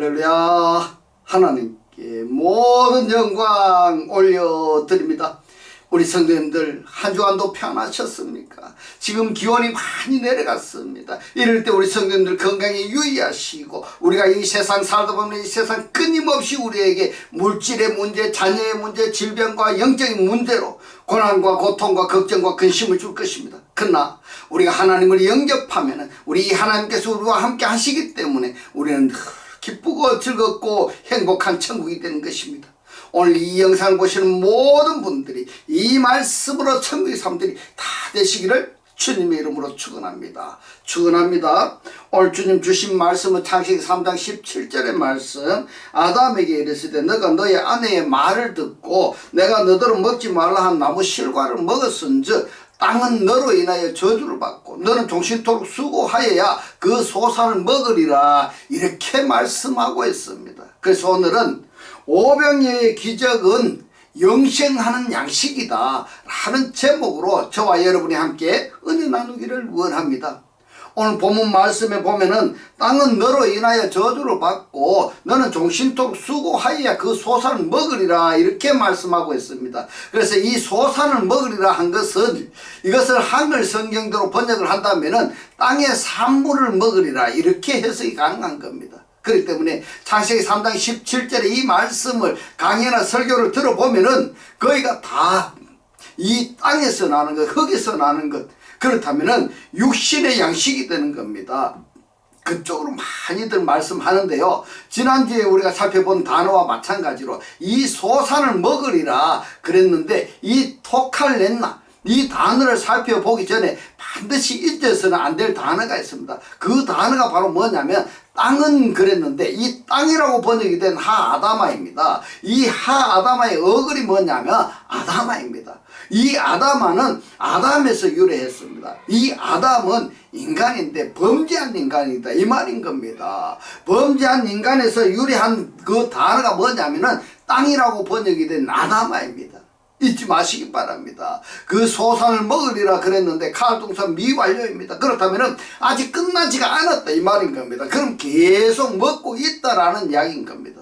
할렐루야. 하나님께 모든 영광 올려드립니다. 우리 성도님들 한 주간도 평안하셨습니까? 지금 기온이 많이 내려갔습니다. 이럴 때 우리 성도님들 건강에 유의하시고, 우리가 이 세상 살다 보면 이 세상 끊임없이 우리에게 물질의 문제, 자녀의 문제, 질병과 영적인 문제로 고난과 고통과 걱정과 근심을 줄 것입니다. 그러나 우리가 하나님을 영접하면 우리 하나님께서 우리와 함께 하시기 때문에 우리는 늘 기쁘고 즐겁고 행복한 천국이 되는 것입니다. 오늘 이 영상을 보시는 모든 분들이 이 말씀으로 천국의 삶들이 다 되시기를 주님의 이름으로 축원합니다. 축원합니다. 오늘 주님 주신 말씀은 창세기 3장 17절의 말씀. 아담에게 이르시되 너가 너의 아내의 말을 듣고 내가 너더러 먹지 말라 한 나무 실과를 먹었은즉 땅은 너로 인하여 저주를 받고 너는 종신토록 수고하여야 그 소산을 먹으리라, 이렇게 말씀하고 있습니다. 그래서 오늘은 오병이어의 기적은 영생하는 양식이다 하는 제목으로 저와 여러분이 함께 은혜 나누기를 원합니다. 오늘 본문 말씀에 보면은 땅은 너로 인하여 저주를 받고 너는 종신토록 수고하여야 그 소산을 먹으리라, 이렇게 말씀하고 있습니다. 그래서 이 소산을 먹으리라 한 것은, 이것을 한글 성경대로 번역을 한다면은 땅의 산물을 먹으리라, 이렇게 해석이 가능한 겁니다. 그렇기 때문에 창세기 3장 17절에 이 말씀을 강의나 설교를 들어보면은 거의가 다 이 땅에서 나는 것, 흙에서 나는 것, 그렇다면은 육신의 양식이 되는 겁니다. 그쪽으로 많이들 말씀하는데요, 지난주에 우리가 살펴본 단어와 마찬가지로 이 소산을 먹으리라 그랬는데, 이 토칼렌나, 이 단어를 살펴보기 전에 반드시 잊어서는 안 될 단어가 있습니다. 그 단어가 바로 뭐냐면, 땅은 그랬는데 이 땅이라고 번역이 된 하아다마입니다. 이 하아다마의 어글이 뭐냐면 아다마입니다. 이 아다마는 아담에서 유래했습니다. 이 아담은 인간인데 범죄한 인간이다, 이 말인 겁니다. 범죄한 인간에서 유래한 그 단어가 뭐냐면은 땅이라고 번역이 된 아다마입니다. 잊지 마시기 바랍니다. 그 소산을 먹으리라 그랬는데 칼동사 미완료입니다. 그렇다면 아직 끝나지가 않았다, 이 말인 겁니다. 그럼 계속 먹고 있다라는 이야기인 겁니다.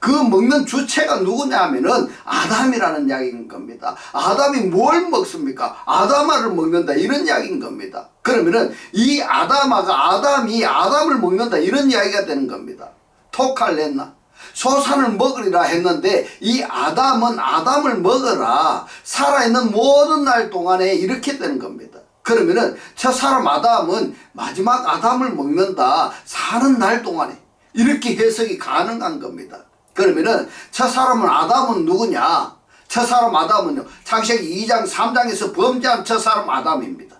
그 먹는 주체가 누구냐 하면은 아담이라는 이야기인 겁니다. 아담이 뭘 먹습니까? 아다마를 먹는다, 이런 이야기인 겁니다. 그러면은 이 아담이 아담을 먹는다, 이런 이야기가 되는 겁니다. 토칼렌나, 소산을 먹으리라 했는데 이 아담은 아담을 먹어라, 살아있는 모든 날 동안에, 이렇게 되는 겁니다. 그러면은 저 사람 아담은 마지막 아담을 먹는다, 사는 날 동안에, 이렇게 해석이 가능한 겁니다. 그러면은 저 사람은 아담은 누구냐? 저 사람 아담은요, 창세기 2장 3장에서 범죄한 저 사람 아담입니다.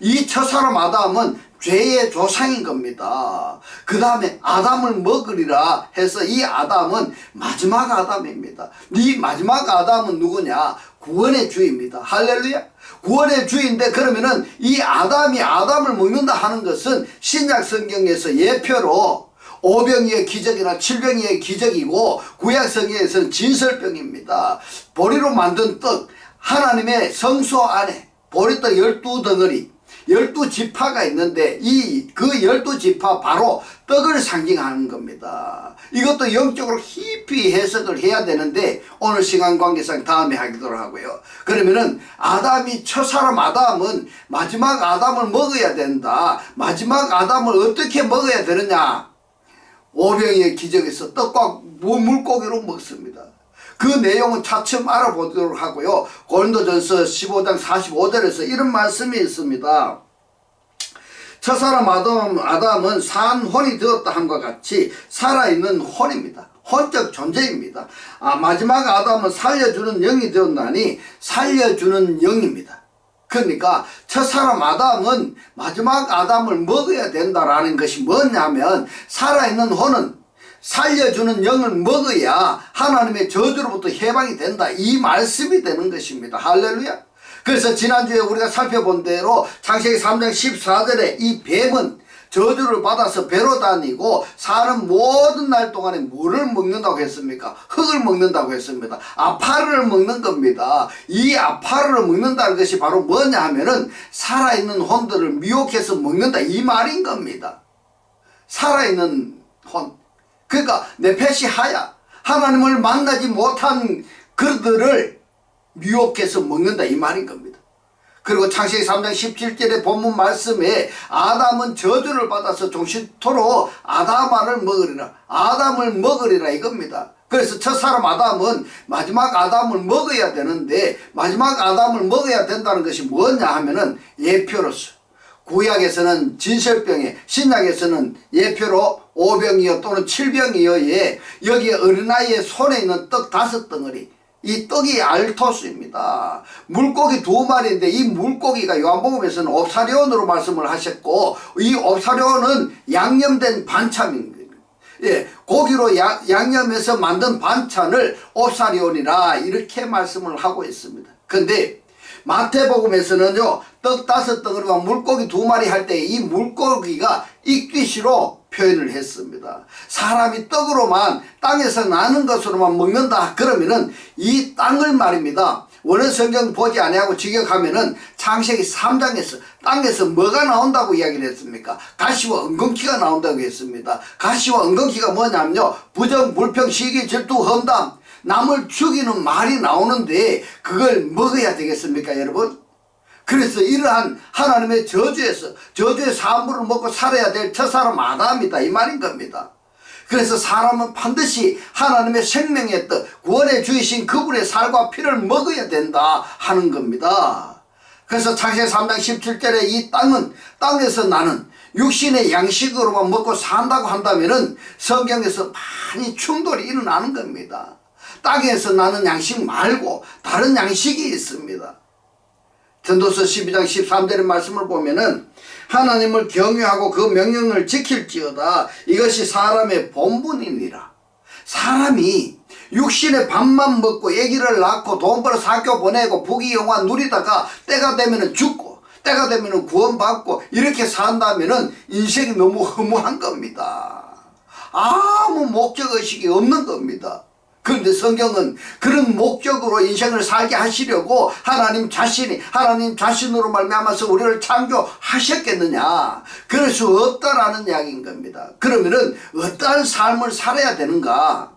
이 저 사람 아담은 죄의 조상인 겁니다. 그 다음에 아담을 먹으리라 해서 이 아담은 마지막 아담입니다. 이 마지막 아담은 누구냐? 구원의 주입니다. 할렐루야. 구원의 주인데, 그러면은 이 아담이 아담을 먹는다 하는 것은 신약 성경에서 예표로 오병이의 기적이나 칠병이의 기적이고, 구약 성경에서는 진설병입니다. 보리로 만든 떡, 하나님의 성소 안에 보리떡 12덩어리 12지파가 있는데 그 12지파 바로 떡을 상징하는 겁니다. 이것도 영적으로 깊이 해석을 해야 되는데 오늘 시간 관계상 다음에 하기로 하고요. 그러면은 아담이, 첫사람 아담은 마지막 아담을 먹어야 된다. 마지막 아담을 어떻게 먹어야 되느냐? 오병이의 기적에서 떡과 물고기로 먹습니다. 그 내용은 차츰 알아보도록 하고요. 고린도전서 15장 45절에서 이런 말씀이 있습니다. 첫사람 아담은 산 혼이 되었다 함과 같이 살아있는 혼입니다. 혼적 존재입니다. 마지막 아담은 살려주는 영이 되었나니 살려주는 영입니다. 그러니까 첫사람 아담은 마지막 아담을 먹어야 된다라는 것이 뭐냐면, 살아있는 혼은 살려주는 영을 먹어야 하나님의 저주로부터 해방이 된다, 이 말씀이 되는 것입니다. 할렐루야. 그래서 지난주에 우리가 살펴본 대로 창세기 3장 14절에 이 뱀은 저주를 받아서 배로 다니고 사는 모든 날 동안에 뭐를 먹는다고 했습니까? 흙을 먹는다고 했습니다. 아파르를 먹는 겁니다. 이 아파르를 먹는다는 것이 바로 뭐냐 하면은 살아있는 혼들을 미혹해서 먹는다, 이 말인 겁니다. 살아있는 혼, 그러니까 네페시 하야, 하나님을 만나지 못한 그들을 미혹해서 먹는다 이 말인 겁니다. 그리고 창세기 3장 17절의 본문 말씀에 아담은 저주를 받아서 종신토록 아담을 먹으리라 이겁니다. 그래서 첫사람 아담은 마지막 아담을 먹어야 되는데, 마지막 아담을 먹어야 된다는 것이 뭐냐 하면은 예표로서, 구약에서는 진설병에, 신약에서는 예표로 5병이요 또는 7병이요에 여기에 어린아이의 손에 있는 떡 5덩어리, 이 떡이 알토스입니다. 물고기 2마리인데 이 물고기가 요한복음에서는 옵사리온으로 말씀을 하셨고, 이 옵사리온은 양념된 반찬입니다. 예, 고기로 양념해서 만든 반찬을 옵사리온이라 이렇게 말씀을 하고 있습니다. 근데 마태복음에서는요, 떡 5덩어리와 물고기 2마리 할 때 이 물고기가 익귀시로 표현을 했습니다. 사람이 떡으로만, 땅에서 나는 것으로만 먹는다 그러면은 이 땅을 말입니다, 원어 성경 보지 아니하고 직역하면은 창세기 3장에서 땅에서 뭐가 나온다고 이야기를 했습니까? 가시와 은근키가 나온다고 했습니다. 가시와 은근키가 뭐냐면요, 부정, 불평, 시기, 질투, 험담, 남을 죽이는 말이 나오는데 그걸 먹어야 되겠습니까 여러분? 그래서 이러한 하나님의 저주의 산물을 먹고 살아야 될 첫사람 아담이다 이 말인 겁니다. 그래서 사람은 반드시 하나님의 생명의 떡, 구원의 주이신 그분의 살과 피를 먹어야 된다 하는 겁니다. 그래서 창세기 3장 17절에 이 땅은 땅에서 나는 육신의 양식으로만 먹고 산다고 한다면은 성경에서 많이 충돌이 일어나는 겁니다. 땅에서 나는 양식 말고 다른 양식이 있습니다. 전도서 12장 13절의 말씀을 보면은 하나님을 경외하고 그 명령을 지킬지어다 이것이 사람의 본분이니라. 사람이 육신의 밥만 먹고 아기를 낳고 돈 벌어서 학교 보내고 부귀영화 누리다가 때가 되면은 죽고 때가 되면은 구원받고 이렇게 산다면은 인생이 너무 허무한 겁니다. 아무 목적의식이 없는 겁니다. 그런데 성경은 그런 목적으로 인생을 살게 하시려고 하나님 자신으로 말미암아서 우리를 창조하셨겠느냐, 그럴 수 없다라는 이야기인 겁니다. 그러면은 어떠한 삶을 살아야 되는가?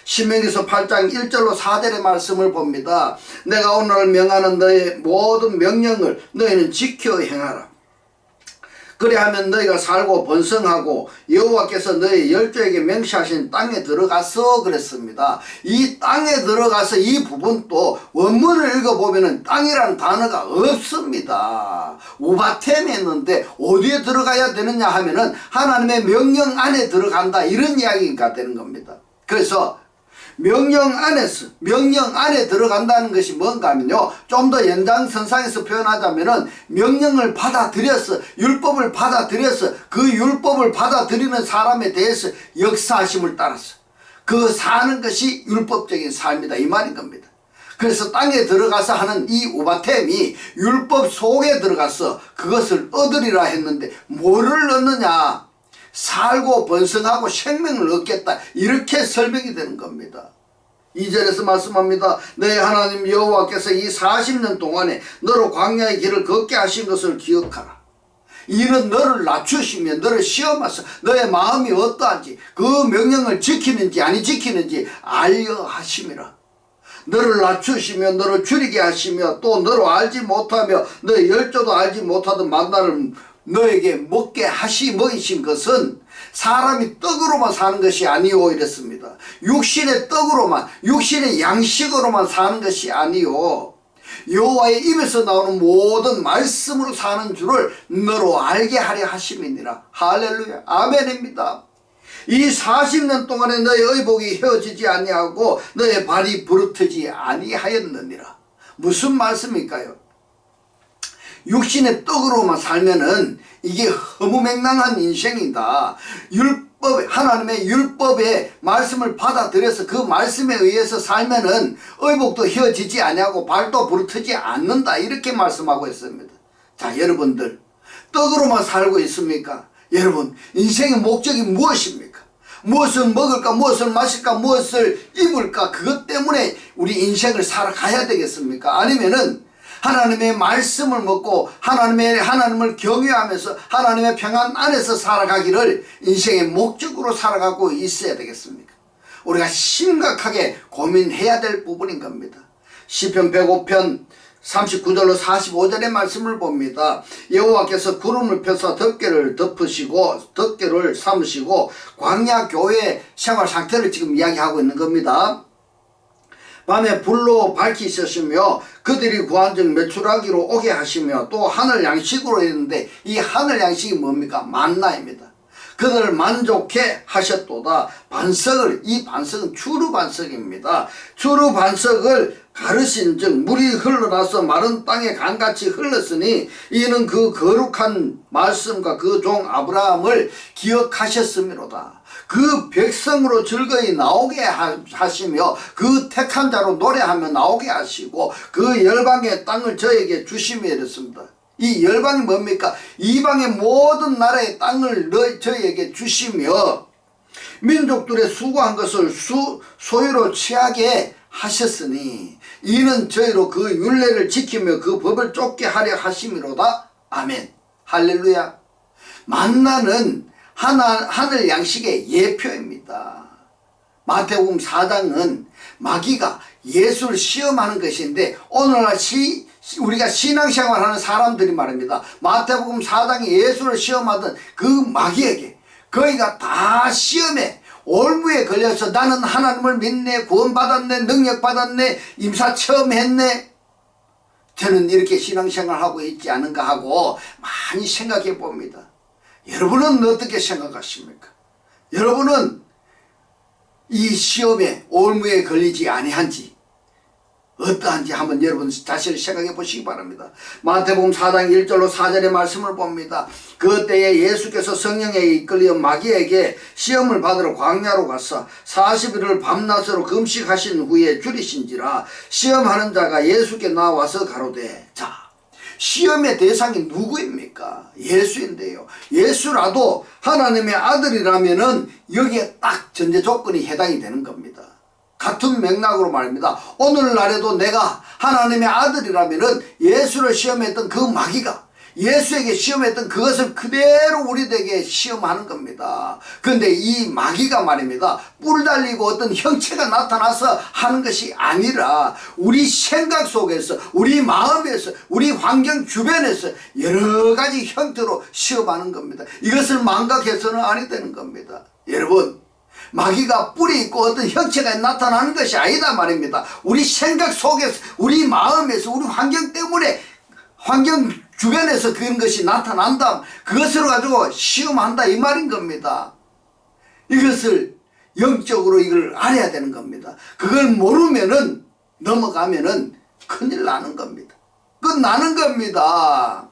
신명기서 8장 1절로 4절의 말씀을 봅니다. 내가 오늘 명하는 너의 모든 명령을 너희는 지켜 행하라. 그래하면 너희가 살고 번성하고 여호와께서 너희 열조에게 명시하신 땅에 들어가서 그랬습니다. 이 땅에 들어가서 이 부분도 원문을 읽어보면 땅이라는 단어가 없습니다. 우바템에 있는데 어디에 들어가야 되느냐 하면은 하나님의 명령 안에 들어간다 이런 이야기가 되는 겁니다. 그래서 명령 안에 들어간다는 것이 뭔가 하면요, 좀 더 연장선상에서 표현하자면은 명령을 받아들여서, 율법을 받아들여서 그 율법을 받아들이는 사람에 대해서 역사하심을 따라서 그 사는 것이 율법적인 삶이다 이 말인 겁니다. 그래서 땅에 들어가서 하는 이 우바템이 율법 속에 들어가서 그것을 얻으리라 했는데 뭐를 얻느냐? 살고 번성하고 생명을 얻겠다 이렇게 설명이 되는 겁니다. 2절에서 말씀합니다. 너희 하나님 여호와께서 이 40년 동안에 너로 광야의 길을 걷게 하신 것을 기억하라. 이는 너를 낮추시며 너를 시험하사 너의 마음이 어떠한지 그 명령을 지키는지 아니 지키는지 알려 하심이라. 너를 낮추시며 너를 줄이게 하시며 또 너로 알지 못하며 너의 열조도 알지 못하던 만나를 너에게 먹이신 것은 사람이 떡으로만 사는 것이 아니오 이랬습니다. 육신의 떡으로만, 육신의 양식으로만 사는 것이 아니오, 여호와의 입에서 나오는 모든 말씀으로 사는 줄을 너로 알게 하려 하심이니라. 할렐루야, 아멘입니다. 이 40년 동안에 너의 의복이 헤어지지 아니하고 너의 발이 부르트지 아니하였느니라. 무슨 말씀일까요? 육신의 떡으로만 살면은 이게 허무맹랑한 인생이다. 하나님의 율법의 말씀을 받아들여서 그 말씀에 의해서 살면은 의복도 휘어지지 아니하고 발도 부르트지 않는다 이렇게 말씀하고 있습니다. 자, 여러분들 떡으로만 살고 있습니까? 여러분 인생의 목적이 무엇입니까? 무엇을 먹을까, 무엇을 마실까, 무엇을 입을까, 그것 때문에 우리 인생을 살아가야 되겠습니까? 아니면은 하나님의 말씀을 먹고 하나님을 경외하면서 하나님의 평안 안에서 살아가기를 인생의 목적으로 살아가고 있어야 되겠습니까? 우리가 심각하게 고민해야 될 부분인 겁니다. 시편 105편 39절로 45절의 말씀을 봅니다. 여호와께서 구름을 펴서 덮개를 삼으시고 광야 교회 생활 상태를 지금 이야기하고 있는 겁니다. 밤에 불로 밝히셨으며 그들이 구한 즉 매출하기로 오게 하시며 또 하늘 양식으로 했는데 이 하늘 양식이 뭡니까? 만나입니다. 그들을 만족해 하셨도다. 이 반석은 주루 반석입니다. 주루 반석을 가르신 즉 물이 흘러나서 마른 땅에 강같이 흘렀으니 이는 그 거룩한 말씀과 그 종 아브라함을 기억하셨음이로다. 그 백성으로 즐거이 나오게 하시며 그 택한 자로 노래하며 나오게 하시고 그 열방의 땅을 저에게 주시며 이랬습니다. 이 열방이 뭡니까? 이방의 모든 나라의 땅을 저희에게 주시며 민족들의 수고한 것을 소유로 취하게 하셨으니 이는 저희로 그 율례를 지키며 그 법을 쫓게 하려 하심이로다. 아멘. 할렐루야. 만나는 하늘 양식의 예표입니다. 마태복음 4장은 마귀가 예수를 시험하는 것인데 오늘날 우리가 신앙생활하는 사람들이 말입니다. 마태복음 4장에 예수를 시험하던 그 마귀에게 거기가 다 시험에 올무에 걸려서 나는 하나님을 믿네, 구원받았네, 능력받았네, 임사 처음 했네, 저는 이렇게 신앙생활하고 있지 않은가 하고 많이 생각해 봅니다. 여러분은 어떻게 생각하십니까? 여러분은 이 시험에 올무에 걸리지 아니한지 어떠한지 한번 여러분 자신을 생각해 보시기 바랍니다. 마태복음 4장 1절로 4절의 말씀을 봅니다. 그때에 예수께서 성령에 이끌려 마귀에게 시험을 받으러 광야로 가서 40일을 밤낮으로 금식하신 후에 줄이신지라 시험하는 자가 예수께 나와서 가로되. 자, 시험의 대상이 누구입니까? 예수인데요. 예수라도 하나님의 아들이라면은 여기에 딱 전제 조건이 해당이 되는 겁니다. 같은 맥락으로 말입니다. 오늘날에도 내가 하나님의 아들이라면은 예수를 시험했던 그 마귀가 예수에게 시험했던 그것을 그대로 우리에게 시험하는 겁니다. 그런데 이 마귀가 말입니다. 뿔 달리고 어떤 형체가 나타나서 하는 것이 아니라 우리 생각 속에서, 우리 마음에서, 우리 환경 주변에서 여러 가지 형태로 시험하는 겁니다. 이것을 망각해서는 아니 되는 겁니다. 여러분, 마귀가 뿔이 있고 어떤 형체가 나타나는 것이 아니다 말입니다. 우리 생각 속에서, 우리 마음에서, 우리 환경 때문에, 환경 주변에서 그런 것이 나타난다, 그것으로 가지고 시험한다 이 말인 겁니다. 이것을 영적으로 이걸 알아야 되는 겁니다. 그걸 모르면은, 넘어가면은 큰일 나는 겁니다. 끝나는 겁니다.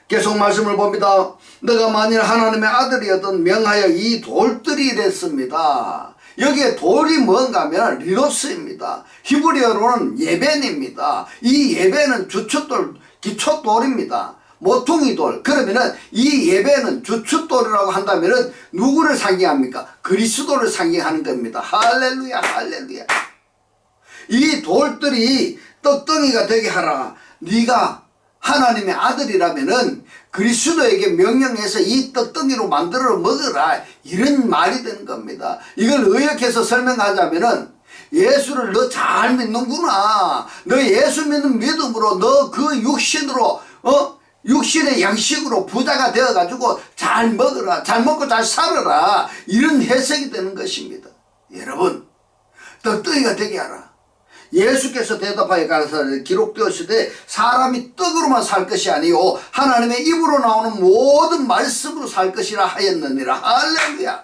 계속 말씀을 봅니다. 너가 만일 하나님의 아들이었던 명하여 이 돌들이 이랬습니다. 여기에 돌이 뭔가 하면 리로스입니다. 히브리어로는 예벤입니다. 이 예벤은 주춧돌, 기초돌입니다. 모퉁이돌. 그러면은 이 예배는 주춧돌이라고 한다면은 누구를 상징합니까? 그리스도를 상징하는 겁니다. 할렐루야, 할렐루야. 이 돌들이 떡덩이가 되게 하라. 네가 하나님의 아들이라면은 그리스도에게 명령해서 이 떡덩이로 만들어 먹으라, 이런 말이 되는 겁니다. 이걸 의역해서 설명하자면은 예수를 너 잘 믿는구나, 너 예수 믿는 믿음으로 너 그 육신으로 육신의 양식으로 부자가 되어가지고 잘 먹으라, 잘 먹고 잘 살아라, 이런 해석이 되는 것입니다. 여러분, 떡덩이가 되게 하라. 예수께서 대답하여 가라사대 기록되었으되 사람이 떡으로만 살 것이 아니요 하나님의 입으로 나오는 모든 말씀으로 살 것이라 하였느니라. 할렐루야.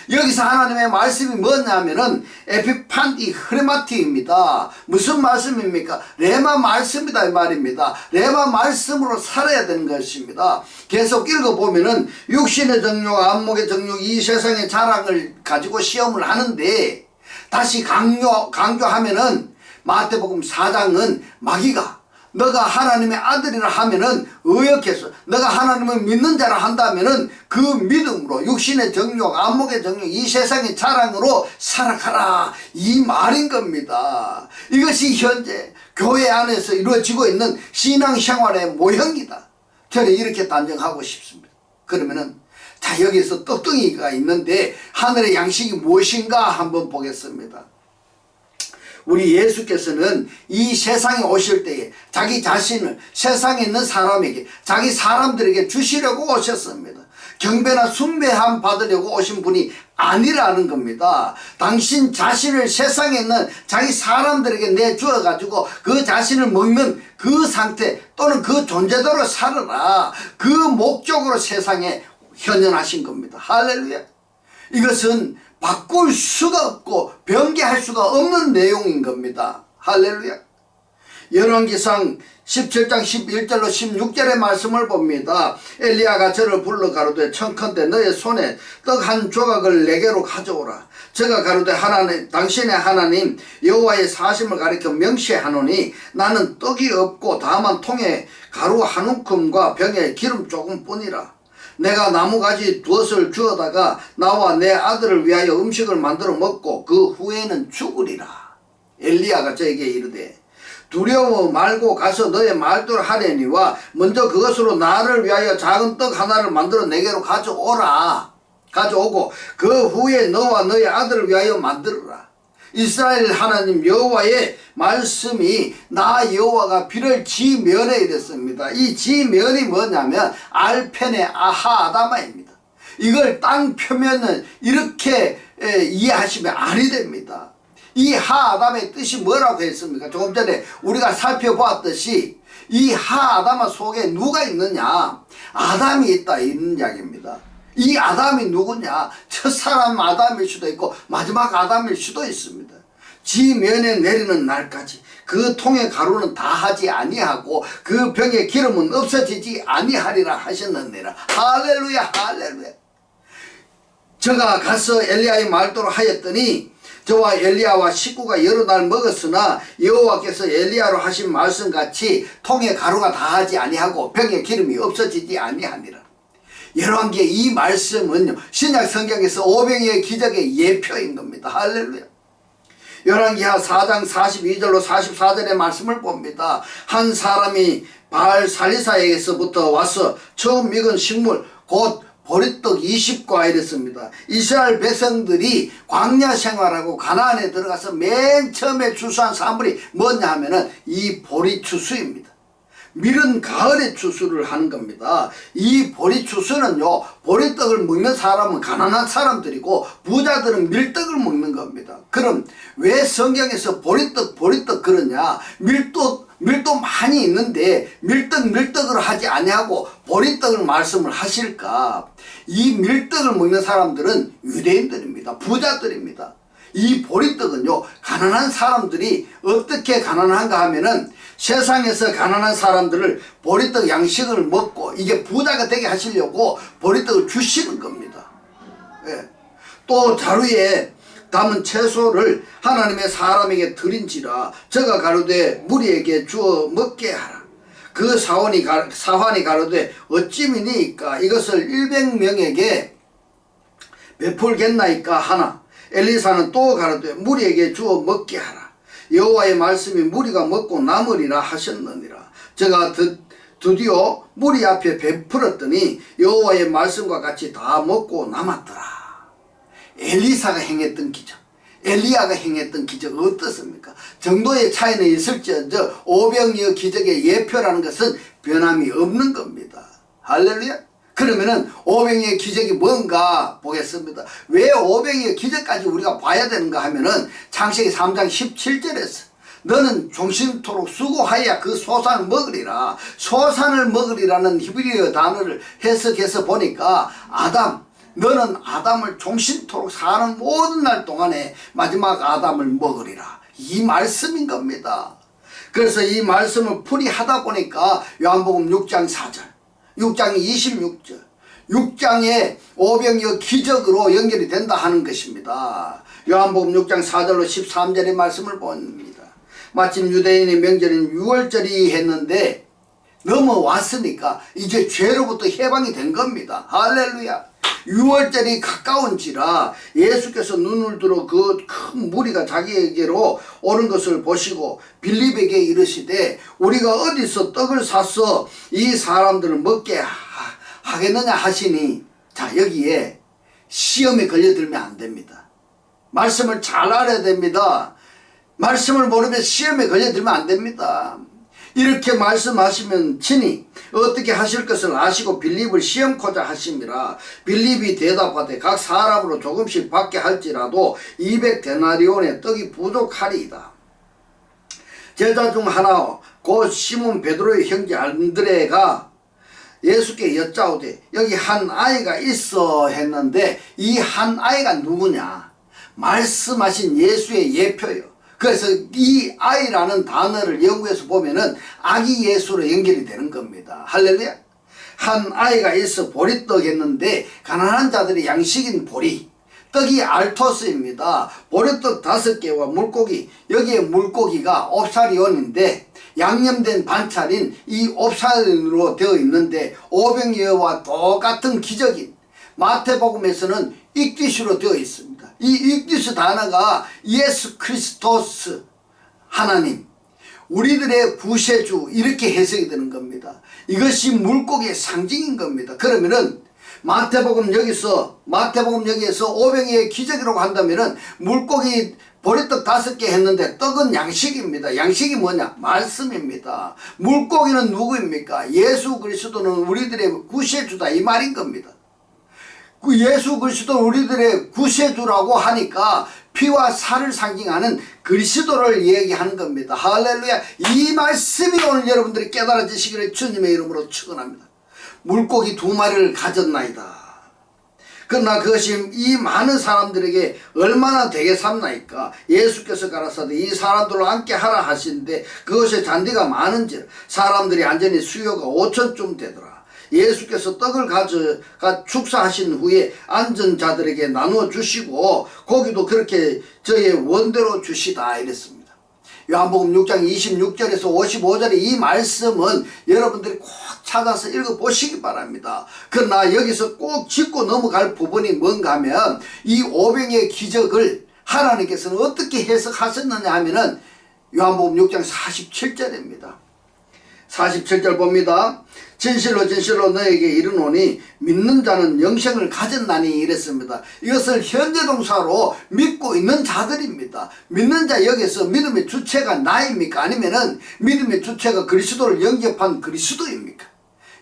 여기서 하나님의 말씀이 뭐냐면은 에피판디 흐레마티입니다. 무슨 말씀입니까? 레마 말씀이다 이 말입니다. 레마 말씀으로 살아야 되는 것입니다. 계속 읽어보면은 육신의 정욕, 안목의 정욕, 이 세상의 자랑을 가지고 시험을 하는데, 다시 강조하면은 마태복음 4장은 마귀가 너가 하나님의 아들이라 하면은 의역해서 너가 하나님을 믿는 자라 한다면은 그 믿음으로 육신의 정욕, 안목의 정욕, 이 세상의 자랑으로 살아가라, 이 말인 겁니다. 이것이 현재 교회 안에서 이루어지고 있는 신앙생활의 모형이다. 저는 이렇게 단정하고 싶습니다. 그러면은 자, 여기서 떡덩이가 있는데 하늘의 양식이 무엇인가 한번 보겠습니다. 우리 예수께서는 이 세상에 오실 때에 자기 자신을 세상에 있는 사람에게, 자기 사람들에게 주시려고 오셨습니다. 경배나 숭배함 받으려고 오신 분이 아니라는 겁니다. 당신 자신을 세상에 있는 자기 사람들에게 내주어 가지고 그 자신을 먹는 그 상태 또는 그 존재대로 살아라, 그 목적으로 세상에 현현하신 겁니다. 할렐루야. 이것은 바꿀 수가 없고 변개할 수가 없는 내용인 겁니다. 할렐루야. 열왕기상 17장 11절로 16절의 말씀을 봅니다. 엘리야가 저를 불러 가로되 청컨대 너의 손에 떡 한 조각을 내게로 가져오라. 저가 가로되 하나님, 당신의 하나님 여호와의 사심을 가리켜 명시하노니 나는 떡이 없고 다만 통에 가루 한 움큼과 병에 기름 조금뿐이라. 내가 나무가지 두엇을 주어다가 나와 내 아들을 위하여 음식을 만들어 먹고 그 후에는 죽으리라. 엘리야가 저에게 이르되 두려워 말고 가서 너의 말대로 하려니와 먼저 그것으로 나를 위하여 작은 떡 하나를 만들어 내게로 가져오고 그 후에 너와 너의 아들을 위하여 만들어라. 이스라엘 하나님 여호와의 말씀이 나 여호와가 비를 지면에 이랬습니다. 이 지면이 뭐냐면 알펜의 아하아다마입니다. 이걸 땅 표면은 이렇게 이해하시면 아니 됩니다. 이 하아담의 뜻이 뭐라고 했습니까? 조금 전에 우리가 살펴보았듯이 이 하아담 속에 누가 있느냐? 아담이 있다, 이런 이야기입니다. 이 아담이 누구냐? 첫사람 아담일 수도 있고 마지막 아담일 수도 있습니다. 지면에 내리는 날까지 그 통의 가루는 다하지 아니하고 그 병의 기름은 없어지지 아니하리라 하셨느니라. 할렐루야, 할렐루야. 저가 가서 엘리야의 말대로 하였더니 저와 엘리야와 식구가 여러 날 먹었으나 여호와께서 엘리야로 하신 말씀같이 통의 가루가 다하지 아니하고 병의 기름이 없어지지 아니하니라. 열왕기의 이 말씀은 신약 성경에서 오병이의 기적의 예표인 겁니다. 할렐루야. 열왕기하 4장 42절로 44절의 말씀을 봅니다. 한 사람이 바알 살리사에게서부터 와서 처음 먹은 식물 곧 보리떡 20과 이랬습니다. 이스라엘 백성들이 광야 생활하고 가나안에 들어가서 맨 처음에 추수한 산물이 뭐냐 하면은 이 보리추수입니다. 밀은 가을에 추수를 하는 겁니다. 이 보리추수는요, 보리떡을 먹는 사람은 가난한 사람들이고 부자들은 밀떡을 먹는 겁니다. 그럼 왜 성경에서 보리떡 그러냐? 밀도 많이 있는데 밀떡을 하지 아니하고 보리떡을 말씀을 하실까? 이 밀떡을 먹는 사람들은 유대인들입니다. 부자들입니다. 이 보리떡은요, 가난한 사람들이 어떻게 가난한가 하면은 세상에서 가난한 사람들을 보리떡 양식을 먹고 이게 부자가 되게 하시려고 보리떡을 주시는 겁니다. 예. 또 자루에 담은 채소를 하나님의 사람에게 드린지라 저가 가로되 무리에게 주어 먹게 하라. 그 사환이 가로되 어찌미니까 이것을 100명에게 베풀겠나이까 하나. 엘리사는 또 가로되 무리에게 주어 먹게 하라. 여호와의 말씀이 무리가 먹고 남으리라 하셨느니라. 제가 드디어 무리 앞에 베풀었더니 여호와의 말씀과 같이 다 먹고 남았더라. 엘리사가 행했던 기적, 엘리야가 행했던 기적 어떻습니까? 정도의 차이는 있을지언정 오병이어 기적의 예표라는 것은 변함이 없는 겁니다. 할렐루야. 그러면은 오병이의 기적이 뭔가 보겠습니다. 왜 오병이의 기적까지 우리가 봐야 되는가 하면은 창세기 3장 17절에서 너는 종신토록 수고하여야 그 소산을 먹으리라. 소산을 먹으리라는 히브리어 단어를 해석해서 보니까 너는 아담을 종신토록 사는 모든 날 동안에 마지막 아담을 먹으리라. 이 말씀인 겁니다. 그래서 이 말씀을 풀이하다 보니까 요한복음 6장 4절 6장 26절 6장의 오병이어 기적으로 연결이 된다 하는 것입니다. 요한복음 6장 4절로 13절의 말씀을 봅니다. 마침 유대인의 명절인 유월절이 했는데 넘어왔으니까 이제 죄로부터 해방이 된 겁니다. 할렐루야. 유월절이 가까운지라 예수께서 눈을 들어 그 큰 무리가 자기에게로 오는 것을 보시고 빌립에게 이르시되 우리가 어디서 떡을 사서 이 사람들을 먹게 하겠느냐 하시니, 자, 여기에 시험에 걸려들면 안 됩니다. 말씀을 잘 알아야 됩니다. 말씀을 모르면 시험에 걸려들면 안 됩니다. 이렇게 말씀하시면 친히 어떻게 하실 것을 아시고 빌립을 시험코자 하심이라. 빌립이 대답하되 각 사람으로 조금씩 받게 할지라도 200데나리온의 떡이 부족하리이다. 제자 중 하나 곧 시몬 베드로의 형제 안드레가 예수께 여짜오되 여기 한 아이가 있어 했는데, 이 한 아이가 누구냐? 말씀하신 예수의 예표요. 그래서 이 아이라는 단어를 연구해서 보면은 아기 예수로 연결이 되는 겁니다. 할렐루야. 한 아이가 있어 보리떡 했는데 가난한 자들의 양식인 보리, 떡이 알토스입니다. 보리떡 5개와 물고기, 여기에 물고기가 옵사리온인데 양념된 반찬인 이 옵사리온으로 되어 있는데 오병이어와 똑같은 기적인 마태복음에서는 익디슈로 되어 있습니다. 이 익디슈 단어가 예수 크리스토스, 하나님, 우리들의 구세주, 이렇게 해석이 되는 겁니다. 이것이 물고기의 상징인 겁니다. 그러면은 마태복음 여기에서 오병이의 기적이라고 한다면은 물고기 보리떡 5개 했는데 떡은 양식입니다. 양식이 뭐냐? 말씀입니다. 물고기는 누구입니까? 예수 그리스도는 우리들의 구세주다, 이 말인 겁니다. 예수 그리스도 우리들의 구세주라고 하니까 피와 살을 상징하는 그리스도를 얘기하는 겁니다. 할렐루야. 이 말씀이 오늘 여러분들이 깨달아지시기를 주님의 이름으로 축원합니다. 물고기 2마리를 가졌나이다. 그러나 그것이 이 많은 사람들에게 얼마나 되게 삼나이까. 예수께서 가라사대 이 사람들로 함께 하라 하시는데 그것의 잔디가 많은지라 사람들이 안전히 수요가 5천쯤 되더라. 예수께서 떡을 가져가 축사하신 후에 앉은 자들에게 나누어 주시고 고기도 그렇게 저의 원대로 주시다 이랬습니다. 요한복음 6장 26절에서 55절의 이 말씀은 여러분들이 꼭 찾아서 읽어보시기 바랍니다. 그러나 여기서 꼭 짚고 넘어갈 부분이 뭔가 하면 이 오병의 기적을 하나님께서는 어떻게 해석하셨느냐 하면은 요한복음 6장 47절입니다. 47절 봅니다. 진실로 진실로 너에게 이르노니 믿는 자는 영생을 가졌나니 이랬습니다. 이것을 현재 동사로 믿고 있는 자들입니다. 믿는 자, 여기서 믿음의 주체가 나입니까? 아니면은 믿음의 주체가 그리스도를 영접한 그리스도입니까?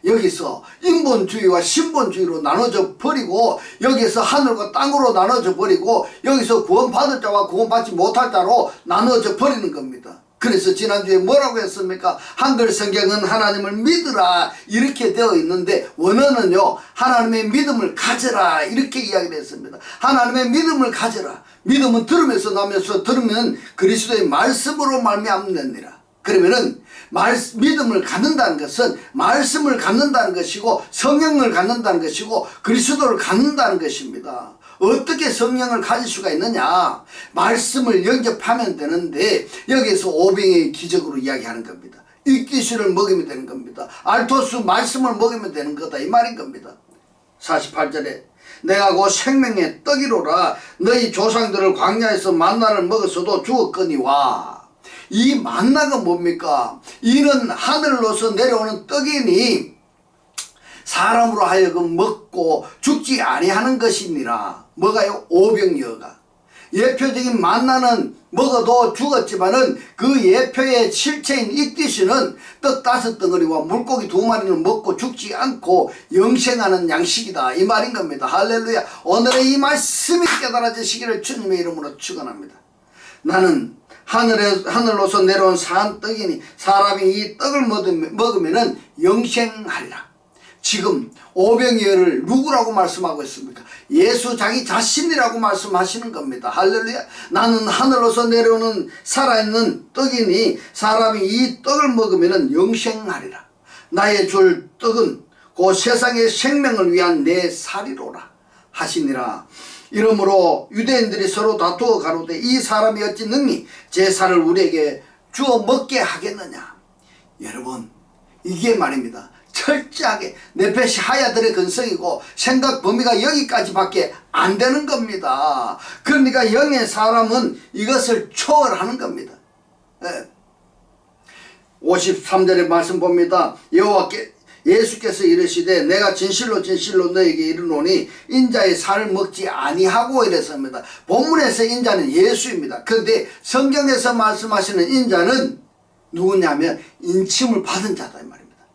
여기서 인본주의와 신본주의로 나눠져 버리고, 여기서 하늘과 땅으로 나눠져 버리고, 여기서 구원받을 자와 구원받지 못할 자로 나눠져 버리는 겁니다. 그래서 지난주에 뭐라고 했습니까? 한글 성경은 하나님을 믿으라 이렇게 되어 있는데 원어는요 하나님의 믿음을 가져라 이렇게 이야기를 했습니다. 하나님의 믿음을 가져라. 믿음은 들으면서 나면서 들으면 그리스도의 말씀으로 말미암느니라. 그러면은 믿음을 갖는다는 것은 말씀을 갖는다는 것이고 성령을 갖는다는 것이고 그리스도를 갖는다는 것입니다. 어떻게 성령을 가질 수가 있느냐? 말씀을 영접하면 되는데 여기서 오병의 기적으로 이야기하는 겁니다. 익디슈를 먹이면 되는 겁니다. 알토스 말씀을 먹이면 되는 거다 이 말인 겁니다. 48절에 내가 곧 생명의 떡이로라. 너희 조상들을 광야에서 만나를 먹었어도 죽었거니와. 이 만나가 뭡니까? 이는 하늘로서 내려오는 떡이니 사람으로 하여금 먹고 죽지 아니하는 것이니라. 뭐가요? 오병이어가. 예표적인 만나는 먹어도 죽었지만은 그 예표의 실체인 익디슈는 떡 5덩어리와 물고기 2마리는 먹고 죽지 않고 영생하는 양식이다 이 말인 겁니다. 할렐루야. 오늘의 이 말씀이 깨달아지시기를 주님의 이름으로 축원합니다. 나는 하늘로서 내려온 산 떡이니 사람이 이 떡을 먹으면은 영생하리라. 지금 오병이어를 누구라고 말씀하고 있습니까? 예수 자기 자신이라고 말씀하시는 겁니다. 할렐루야. 나는 하늘로서 내려오는 살아있는 떡이니 사람이 이 떡을 먹으면 영생하리라. 나의 줄 떡은 그 세상의 생명을 위한 내 살이로라 하시니라. 이러므로 유대인들이 서로 다투어 가로되 이 사람이 어찌 능히 제 살을 우리에게 주어 먹게 하겠느냐. 여러분, 이게 말입니다. 철저하게 네페시 하야들의 근성이고 생각 범위가 여기까지밖에 안 되는 겁니다. 그러니까 영의 사람은 이것을 초월하는 겁니다. 53절의 말씀 봅니다. 여호와께 예수께서 이르시되 내가 진실로 진실로 너에게 이르노니 인자의 살을 먹지 아니하고 이랬습니다. 본문에서 인자는 예수입니다. 그런데 성경에서 말씀하시는 인자는 누구냐면 인침을 받은 자다 이 말입니다.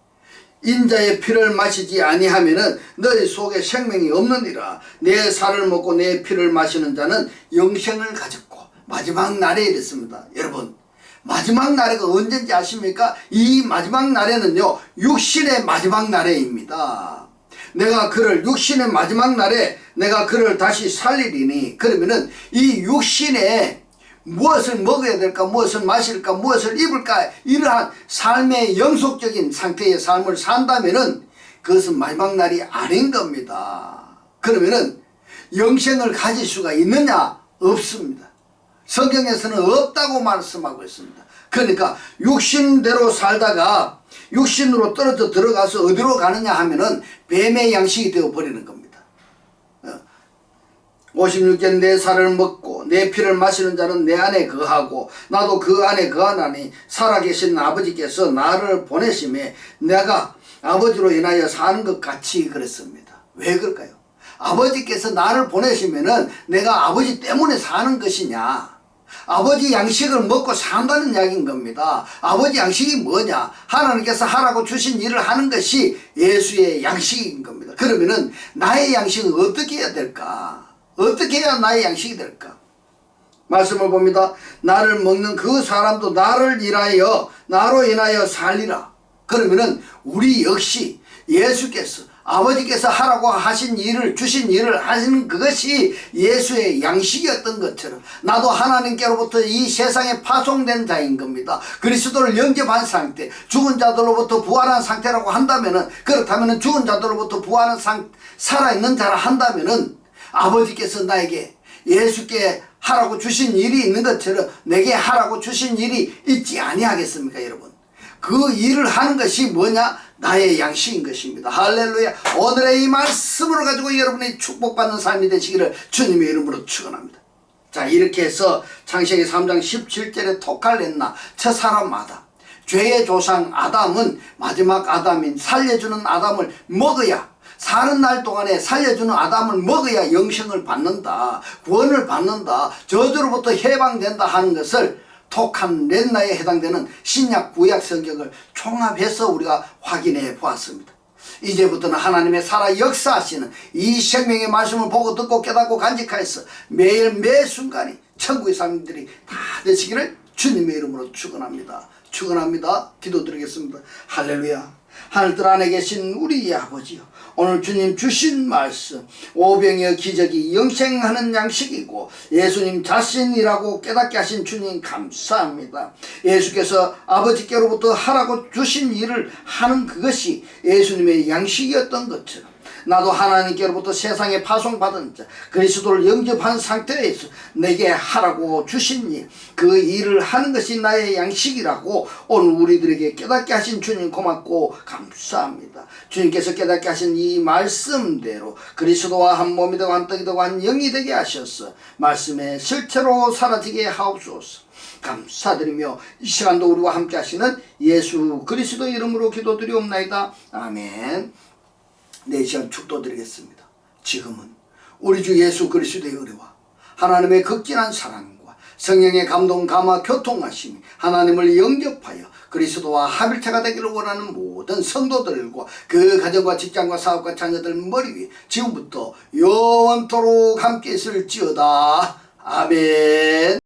인자의 피를 마시지 아니하면은 너희 속에 생명이 없느니라. 내 살을 먹고 내 피를 마시는 자는 영생을 가졌고 마지막 날에 이랬습니다. 여러분, 마지막 날에가 언제인지 아십니까? 이 마지막 날에는요, 육신의 마지막 날에입니다. 내가 그를 육신의 마지막 날에 내가 그를 다시 살리리니, 그러면은 이 육신에 무엇을 먹어야 될까, 무엇을 마실까, 무엇을 입을까, 이러한 삶의 영속적인 상태의 삶을 산다면은 그것은 마지막 날이 아닌 겁니다. 그러면은 영생을 가질 수가 있느냐? 없습니다. 성경에서는 없다고 말씀하고 있습니다. 그러니까 육신대로 살다가 육신으로 떨어져 들어가서 어디로 가느냐 하면은 뱀의 양식이 되어 버리는 겁니다. 56절 내 살을 먹고 내 피를 마시는 자는 내 안에 거하고 나도 그 안에 거하나니 살아계신 아버지께서 나를 보내심에 내가 아버지로 인하여 사는 것 같이 그랬습니다. 왜 그럴까요? 아버지께서 나를 보내시면은 내가 아버지 때문에 사는 것이냐? 아버지 양식을 먹고 산다는 이야기인 겁니다. 아버지 양식이 뭐냐? 하나님께서 하라고 주신 일을 하는 것이 예수의 양식인 겁니다. 그러면은 나의 양식은 어떻게 해야 될까? 어떻게 해야 나의 양식이 될까? 말씀을 봅니다. 나를 먹는 그 사람도 나로 인하여 살리라. 그러면은 우리 역시 예수께서 아버지께서 하라고 하신 일을 주신 일을 하시는 그것이 예수의 양식이었던 것처럼 나도 하나님께로부터 이 세상에 파송된 자인 겁니다. 그리스도를 영접한 상태, 죽은 자들로부터 부활한 상태라고 한다면은, 그렇다면은 죽은 자들로부터 부활한 살아있는 자라 한다면은 아버지께서 나에게 예수께 하라고 주신 일이 있는 것처럼 내게 하라고 주신 일이 있지 아니하겠습니까, 여러분? 그 일을 하는 것이 뭐냐? 나의 양식인 것입니다. 할렐루야. 오늘의 이 말씀으로 가지고 여러분이 축복받는 삶이 되시기를 주님의 이름으로 축원합니다. 자, 이렇게 해서 창세기 3장 17절에 토칼렛나 저 사람 아담, 죄의 조상 아담은 마지막 아담인 살려주는 아담을 먹어야, 사는 날 동안에 살려주는 아담을 먹어야 영생을 받는다, 구원을 받는다, 저주로부터 해방된다 하는 것을 톡한 렛나에 해당되는 신약 구약 성경을 총합해서 우리가 확인해 보았습니다. 이제부터는 하나님의 살아 역사하시는 이 생명의 말씀을 보고 듣고 깨닫고 간직하여서 매일 매 순간이 천국의 사람들이 다 되시기를 주님의 이름으로 축원합니다. 축원합니다. 기도드리겠습니다. 할렐루야. 하늘들 안에 계신 우리 아버지요, 오늘 주님 주신 말씀 오병이어 기적이 영생하는 양식이고 예수님 자신이라고 깨닫게 하신 주님 감사합니다. 예수께서 아버지께로부터 하라고 주신 일을 하는 그것이 예수님의 양식이었던 것처럼 나도 하나님께로부터 세상에 파송받은 자 그리스도를 영접한 상태에서 내게 하라고 주신 일, 그 일을 하는 것이 나의 양식이라고 오늘 우리들에게 깨닫게 하신 주님 고맙고 감사합니다. 주님께서 깨닫게 하신 이 말씀대로 그리스도와 한 몸이 되고 한 떡이 되고 한 영이 되게 하셔서 말씀의 실체로 사라지게 하옵소서. 감사드리며 이 시간도 우리와 함께 하시는 예수 그리스도 이름으로 기도드리옵나이다. 아멘. 네, 시간 축도드리겠습니다. 지금은 우리 주 예수 그리스도의 은혜와 하나님의 극진한 사랑과 성령의 감동 감화 교통하심이 하나님을 영접하여 그리스도와 합일체가 되기를 원하는 모든 성도들과 그 가정과 직장과 사업과 자녀들 머리 위에 지금부터 영원토록 함께 있을지어다. 아멘.